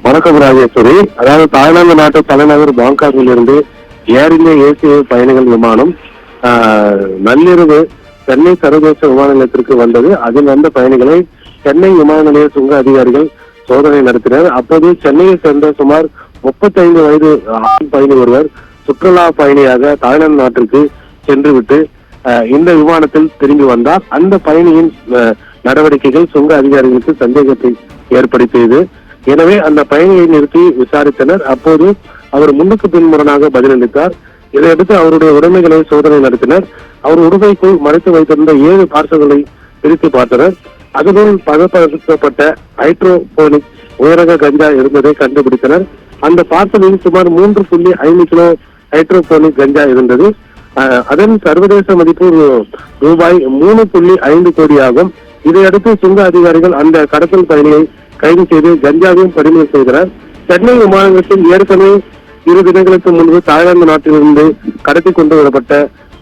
வணக்கம் ராஜேஸ்வரி. அதாவது தாய்லாந்து நாட்டு தலைநகர் பாங்காக்கில் இருந்து ஏர் இந்தியா ஏசிய பயணிகள் விமானம் நள்ளிரவு சென்னை சர்வதேச விமான நிலையத்திற்கு வந்தது. அதில் வந்த பயணிகளை சென்னை விமான நிலைய சுங்க அதிகாரிகள் சோதனை நடத்தினர். அப்போது சென்னையை சேர்ந்த சுமார் 35 வயது ஆண் பயணி ஒருவர் சுற்றுலா பயணியாக தாய்லாந்து நாட்டிற்கு சென்றுவிட்டு இந்த விமானத்தில் திரும்பி வந்தார். அந்த பயணியின் நடவடிக்கைகள் சுங்க அதிகாரிகளுக்கு சந்தேகத்தை ஏற்படுத்தியது. எனவே அந்த பயணியை நிறுத்தி விசாரித்தனர். அப்போது அவர் முன்னுக்கு பின்முரணாக பதிலளித்தார். இதையடுத்து அவருடைய உடைமைகளை சோதனை நடத்தினர். அவர் உடுமைக்குள் மறைத்து வைத்திருந்த 7 பார்சல்களை பிரித்து பார்த்தனர். அதனுள் பதப்படுத்தப்பட்ட ஹைட்ரோபோனிக் உயரக கஞ்சா இருந்ததை கண்டுபிடித்தனர். அந்த பார்சலில் சுமார் 3.5 கிலோ ஹைட்ரோபோனிக் கஞ்சா இருந்தது. அதன் சர்வதேச மதிப்பு ரூபாய் 3.5 கோடி ஆகும். இதையடுத்து சுங்க அதிகாரிகள் அந்த கடத்தல் பயணியை கைது செய்து கஞ்சாவையும் பறிமுதல் செய்தனர். சென்னை விமான நிலையத்தில் ஏற்கனவே 2 தினங்களுக்கு முன்பு தாய்லாந்து நாட்டிலிருந்து கடத்தி கொண்டு வரப்பட்ட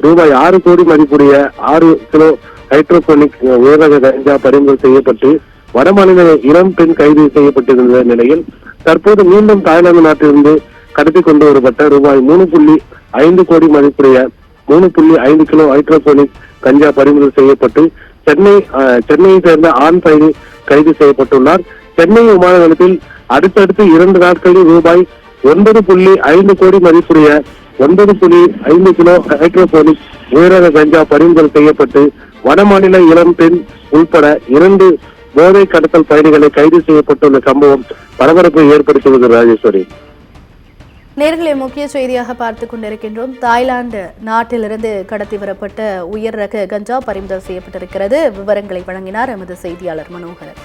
ரூபாய் 6 கோடி மதிப்புடைய 6 கிலோ ஹைட்ரோபோனிக் உயர்ரக கஞ்சா பறிமுதல் செய்யப்பட்டு வடமாநில இளம் பெண் கைது செய்யப்பட்டிருந்த நிலையில் தற்போது மீண்டும் தாய்லாந்து நாட்டிலிருந்து கடத்தி கொண்டு வரப்பட்ட ரூபாய் 3.5 கோடி மதிப்புடைய 3.5 கிலோ ஹைட்ரோபோனிக் கஞ்சா பறிமுதல் செய்யப்பட்டு சென்னையை சேர்ந்த ஆண் பயணி கைது செய்யப்பட்டுள்ளார். சென்னை விமான நிலையத்தில் அடுத்தடுத்து 2 நாட்களில் ரூபாய் 9.5 கோடி மதிப்புடைய 9.5 கிலோ ஹைட்ரோபோனிக் உயரக கஞ்சா பறிமுதல் செய்யப்பட்டு வடமாநில இளம் பெண் உள்பட 2 போதை கடத்தல் பயணிகளை கைது செய்யப்பட்டுள்ள சம்பவம் பரபரப்பை ஏற்படுத்துவது. ராஜேஸ்வரி, நேர்களை முக்கிய செய்தியாக பார்த்துக் கொண்டிருக்கின்றோம். தாய்லாந்து நாட்டிலிருந்து கடத்தி வரப்பட்ட உயர் ரக கஞ்சா பறிமுதல் செய்யப்பட்டிருக்கிறது. விவரங்களை வழங்கினார் எமது செய்தியாளர் மனோகரன்.